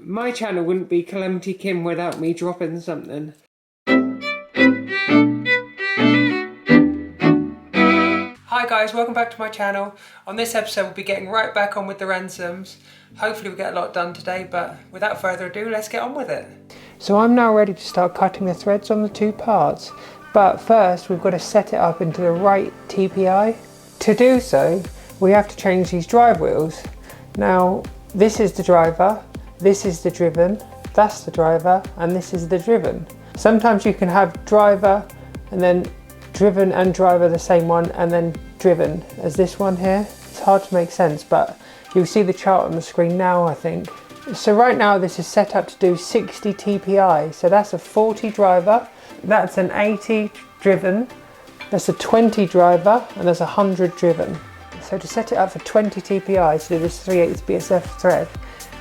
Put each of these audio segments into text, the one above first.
My channel wouldn't be Calamity Kim without me dropping something. Hi guys, welcome back to my channel. On this episode we'll be getting right back on with the ransomes. Hopefully we'll get a lot done today, but without further ado, let's get on with it. So I'm now ready to start cutting the threads on the two parts, but first we've got to set it up into the right TPI. To do so, we have to change these drive wheels. Now, this is the driver, this is the driven, that's the driver, and this is the driven. Sometimes you can have driver and then driven and driver the same one, and then driven as this one here. It's hard to make sense, but you'll see the chart on the screen now, I think. So right now this is set up to do 60 TPI. So that's a 40 driver, that's an 80 driven, that's a 20 driver, and there's 100 driven. So to set it up for 20 TPI, to do this 3/8 BSF thread,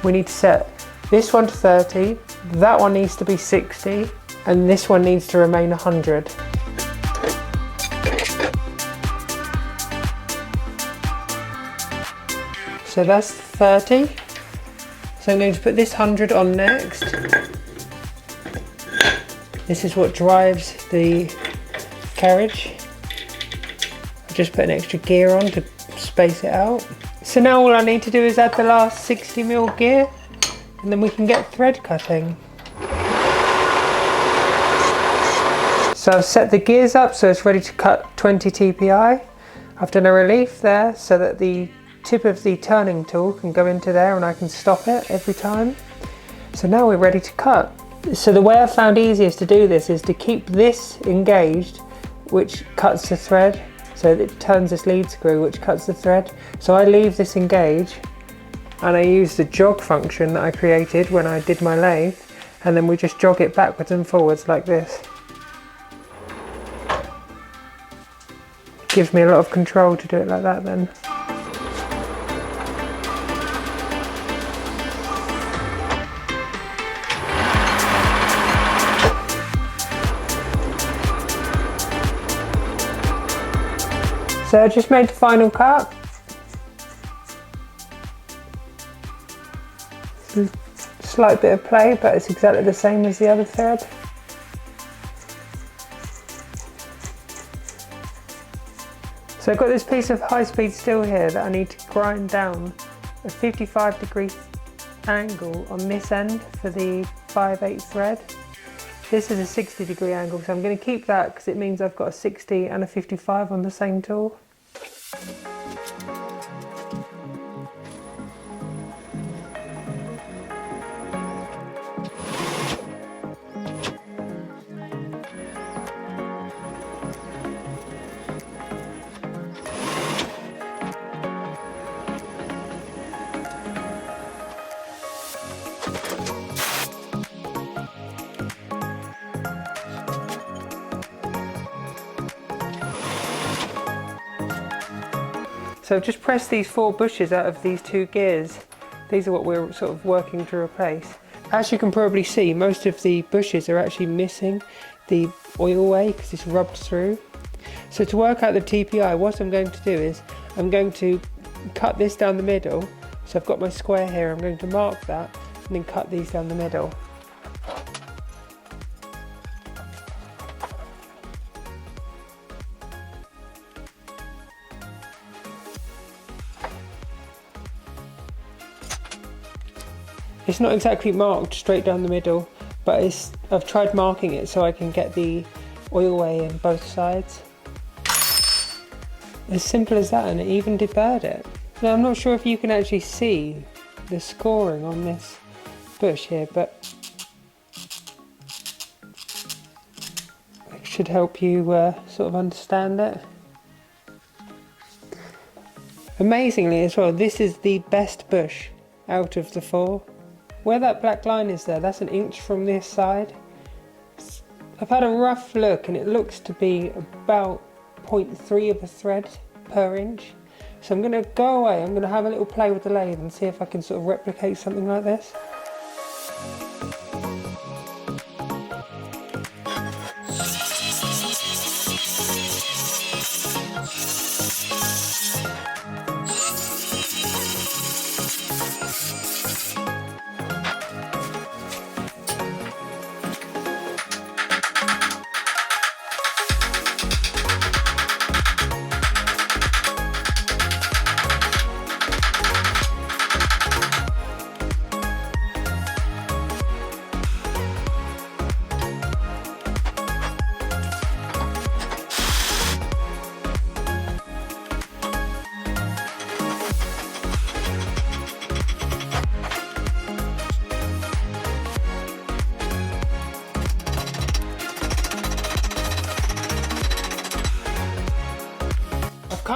we need to set this one to 30, that one needs to be 60, and this one needs to remain 100. So that's 30. So I'm going to put this 100 on next. This is what drives the carriage. I'll just put an extra gear on to space it out. So now all I need to do is add the last 60mm gear, and then we can get thread cutting. So I've set the gears up so it's ready to cut 20 TPI. I've done a relief there so that the tip of the turning tool can go into there and I can stop it every time. So now we're ready to cut. So the way I found easiest to do this is to keep this engaged, which cuts the thread. So it turns this lead screw, which cuts the thread. So I leave this engaged and I use the jog function that I created when I did my lathe, and then we just jog it backwards and forwards like this. Gives me a lot of control to do it like that then. So I just made the final cut. Slight bit of play, but it's exactly the same as the other thread. So I've got this piece of high-speed steel here that I need to grind down a 55° angle on this end for the 5/8 thread. This is a 60° angle, so I'm going to keep that because it means I've got a 60 and a 55 on the same tool. So I've just pressed these 4 bushes out of these 2 gears. These are what we're sort of working to replace. As you can probably see, most of the bushes are actually missing the oil way because it's rubbed through. So to work out the TPI, what I'm going to do is I'm going to cut this down the middle. So I've got my square here, I'm going to mark that and then cut these down the middle. It's not exactly marked straight down the middle, but I've tried marking it so I can get the oil way in both sides. As simple as that, and it even deburred it. Now I'm not sure if you can actually see the scoring on this bush here, but it should help you sort of understand it. Amazingly as well, this is the best bush out of the 4. Where that black line is there, that's an inch from this side. I've had a rough look and it looks to be about 0.3 of a thread per inch. So I'm going to go away, I'm going to have a little play with the lathe and see if I can sort of replicate something like this.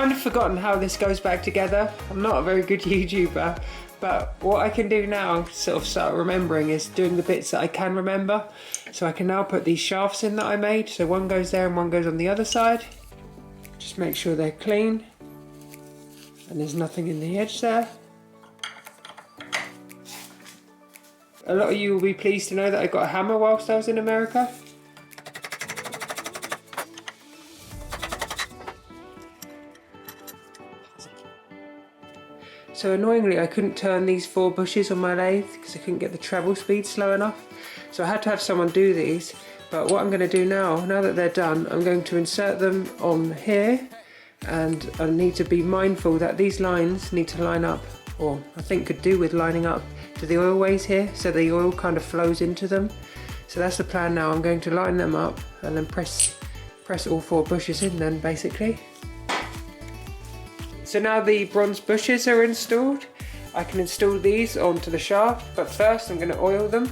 kind of forgotten how this goes back together. I'm not a very good YouTuber, but what I can do now, sort of start remembering, is doing the bits that I can remember. So I can now put these shafts in that I made. So one goes there and one goes on the other side. Just make sure they're clean and there's nothing in the edge there. A lot of you will be pleased to know that I got a hammer whilst I was in America. So annoyingly I couldn't turn these 4 bushes on my lathe because I couldn't get the travel speed slow enough. So I had to have someone do these. But what I'm going to do now that they're done, I'm going to insert them on here, and I need to be mindful that these lines need to line up, or I think could do with lining up to the oil ways here, so the oil kind of flows into them. So that's the plan now. I'm going to line them up and then press all 4 bushes in then basically. So now the bronze bushes are installed, I can install these onto the shaft, but first I'm going to oil them.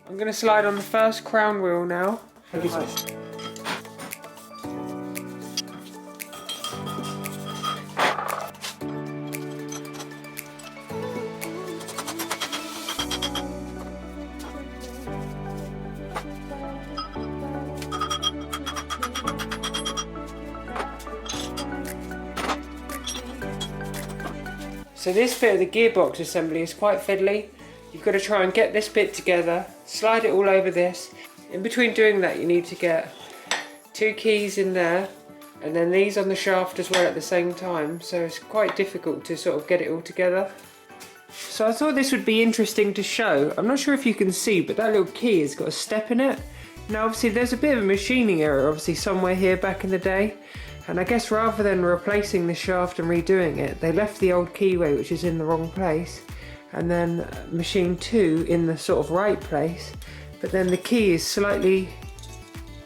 I'm going to slide on the first crown wheel now. So this bit of the gearbox assembly is quite fiddly. You've got to try and get this bit together, slide it all over this. In between doing that you need to get 2 keys in there and then these on the shaft as well at the same time, so it's quite difficult to sort of get it all together. So I thought this would be interesting to show. I'm not sure if you can see, but that little key has got a step in it. Now obviously there's a bit of a machining error obviously somewhere here back in the day. And I guess rather than replacing the shaft and redoing it, they left the old keyway, which is in the wrong place, and then machine 2 in the sort of right place. But then the key is slightly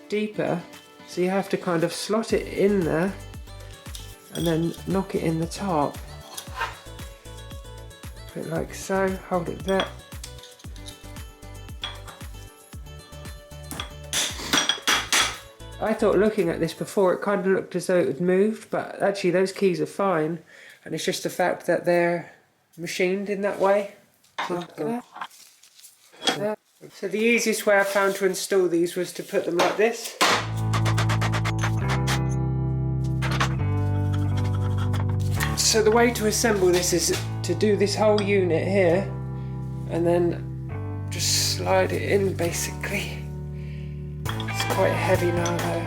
deeper, so you have to kind of slot it in there and then knock it in the top. Put it like so, hold it there. I thought looking at this before it kind of looked as though it had moved, but actually those keys are fine, and it's just the fact that they're machined in that way. So the easiest way I found to install these was to put them like this. So the way to assemble this is to do this whole unit here and then just slide it in basically. It's quite heavy now though.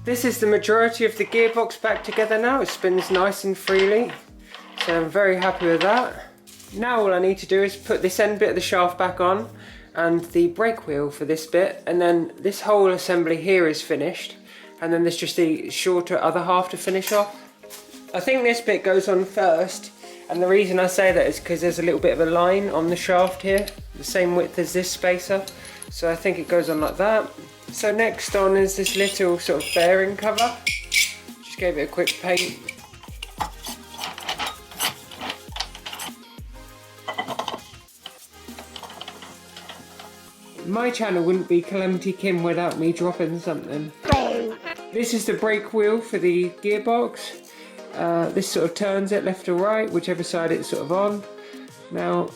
This is the majority of the gearbox back together now. It spins nice and freely, so I'm very happy with that. Now all I need to do is put this end bit of the shaft back on and the brake wheel for this bit, and then this whole assembly here is finished, and then there's just the shorter other half to finish off. I think this bit goes on first, and the reason I say that is because there's a little bit of a line on the shaft here, the same width as this spacer, so I think it goes on like that. So next on is this little sort of bearing cover. Just gave it a quick paint. My channel wouldn't be Calamity Kim without me dropping something. This is the brake wheel for the gearbox. This sort of turns it left or right, whichever side it's sort of on. Now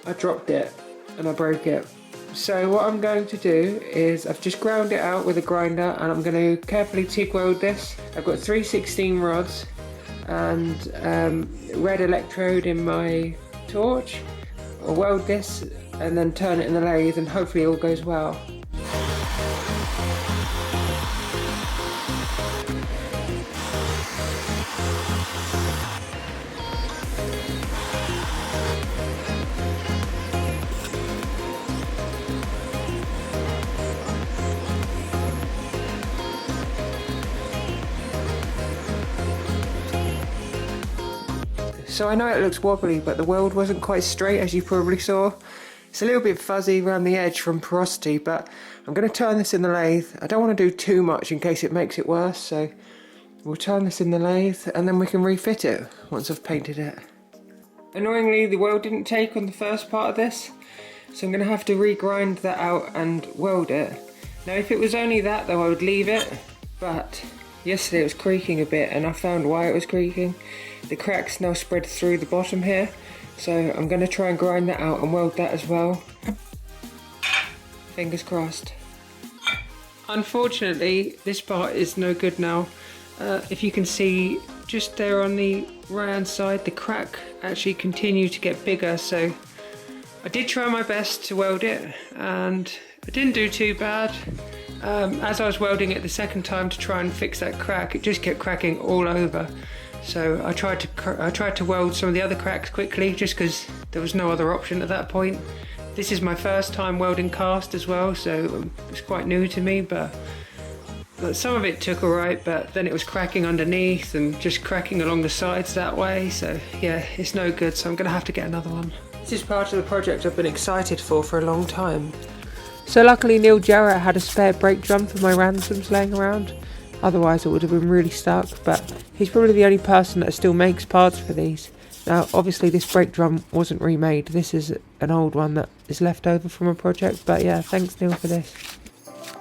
I dropped it and I broke it. So what I'm going to do is I've just ground it out with a grinder, and I'm going to carefully TIG weld this. I've got 316 rods and red electrode in my torch. I'll weld this and then turn it in the lathe, and hopefully all goes well. So I know it looks wobbly, but the weld wasn't quite straight, as you probably saw. It's a little bit fuzzy around the edge from porosity, but I'm going to turn this in the lathe. I don't want to do too much in case it makes it worse, so we'll turn this in the lathe and then we can refit it once I've painted it. Annoyingly, the weld didn't take on the first part of this, so I'm going to have to regrind that out and weld it. Now if it was only that though, I would leave it, but yesterday it was creaking a bit and I found why it was creaking. The crack's now spread through the bottom here, so I'm going to try and grind that out and weld that as well. Fingers crossed. Unfortunately, this part is no good now. If you can see just there on the right hand side, the crack actually continued to get bigger, so I did try my best to weld it and I didn't do too bad. As I was welding it the second time to try and fix that crack, it just kept cracking all over. So I tried to weld some of the other cracks quickly, just because there was no other option at that point. This is my first time welding cast as well, so it's quite new to me, but some of it took alright, but then it was cracking underneath and just cracking along the sides that way, so yeah, it's no good, so I'm going to have to get another one. This is part of the project I've been excited for a long time. So luckily Neil Jarrett had a spare brake drum for my ransomes laying around, otherwise it would have been really stuck, but he's probably the only person that still makes parts for these. Now obviously this brake drum wasn't remade, this is an old one that is left over from a project, but yeah, thanks Neil for this.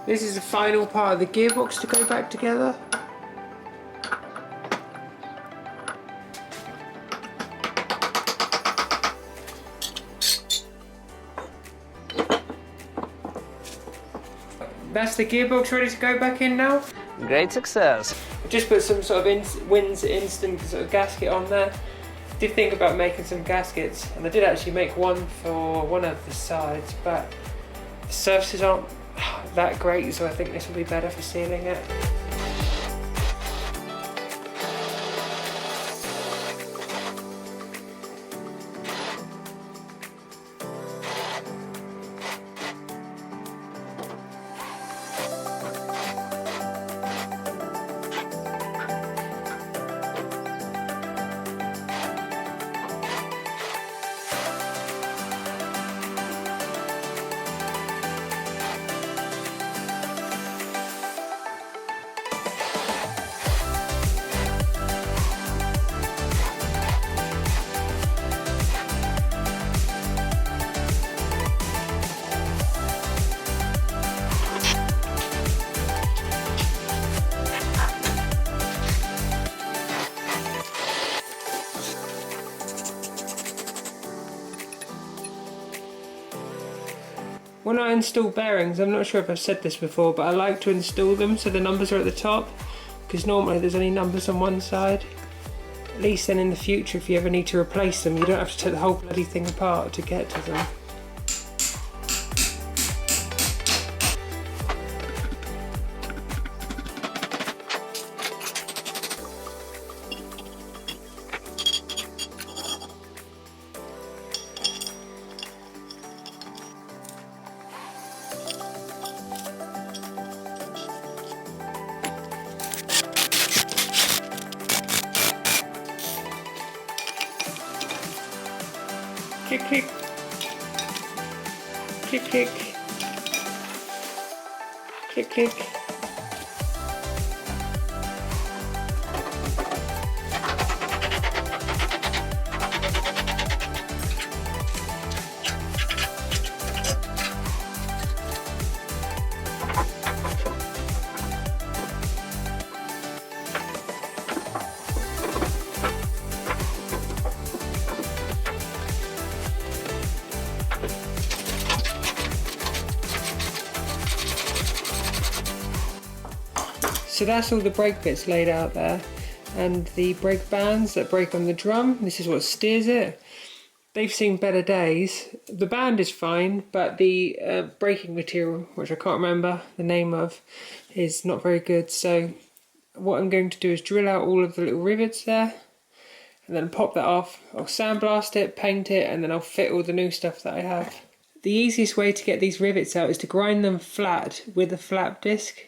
This is the final part of the gearbox to go back together. That's the gearbox ready to go back in now. Great success. I just put some sort of Wins Instant sort of gasket on there. Did think about making some gaskets, and I did actually make one for one of the sides, but the surfaces aren't that great, so I think this will be better for sealing it. When I install bearings, I'm not sure if I've said this before, but I like to install them so the numbers are at the top, because normally there's only numbers on one side. At least then in the future, if you ever need to replace them, you don't have to take the whole bloody thing apart to get to them. Click, click. Click, click. Click, click. So that's all the brake bits laid out there, and the brake bands that brake on the drum, this is what steers it. They've seen better days. The band is fine, but the braking material, which I can't remember the name of, is not very good. So what I'm going to do is drill out all of the little rivets there, and then pop that off. I'll sandblast it, paint it, and then I'll fit all the new stuff that I have. The easiest way to get these rivets out is to grind them flat with a flap disc.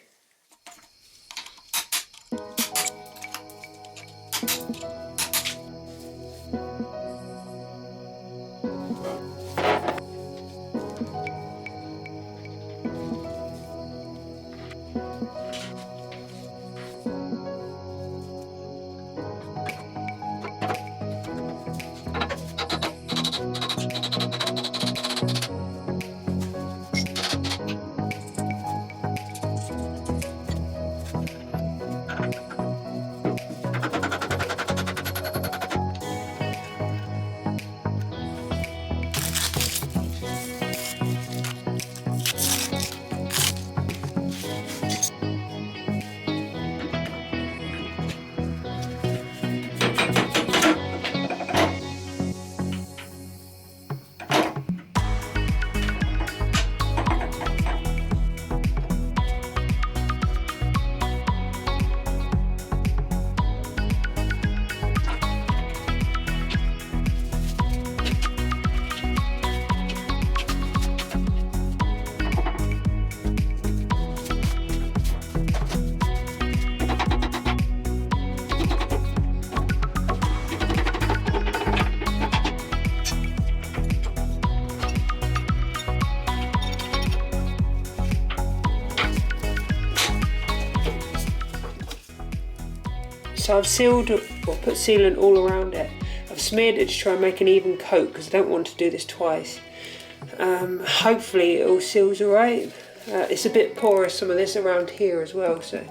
So I've sealed, or put sealant all around it. I've smeared it to try and make an even coat because I don't want to do this twice. Hopefully it all seals alright. It's a bit porous, some of this around here as well, so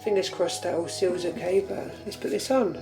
fingers crossed that all seals okay, but let's put this on.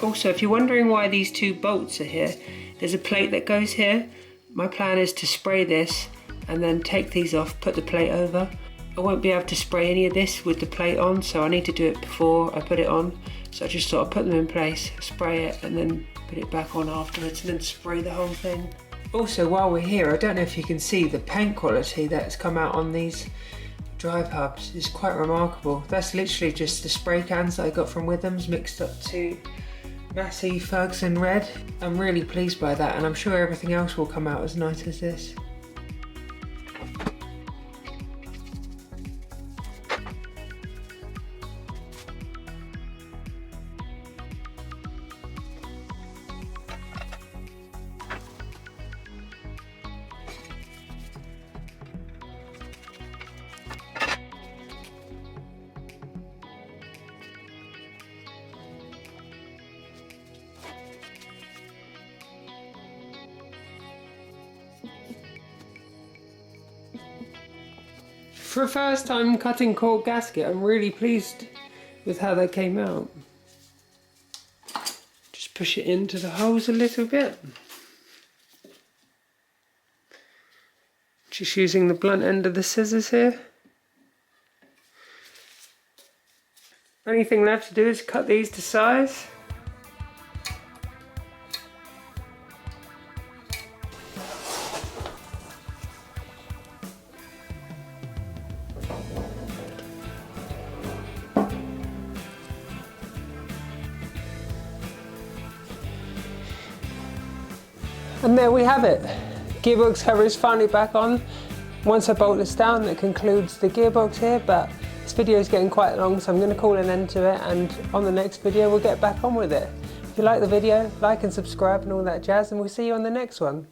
Also, if you're wondering why these two bolts are here, there's a plate that goes here. My plan is to spray this and then take these off, put the plate over. I won't be able to spray any of this with the plate on, so I need to do it before I put it on. So I just thought I'd put them in place, spray it, and then put it back on afterwards, and then spray the whole thing. Also, while we're here, I don't know if you can see the paint quality that's come out on these drive hubs is quite remarkable. That's literally just the spray cans that I got from Withams mixed up to Massey Ferguson red. I'm really pleased by that, and I'm sure everything else will come out as nice as this. For a first time cutting cork gasket, I'm really pleased with how they came out. Just push it into the holes a little bit. Just using the blunt end of the scissors here. Only thing left to do is cut these to size. And there we have it. Gearbox cover is finally back on. Once I bolt this down, that concludes the gearbox here, but this video is getting quite long, so I'm going to call an end to it, and on the next video we'll get back on with it. If you like the video, like and subscribe and all that jazz, and we'll see you on the next one.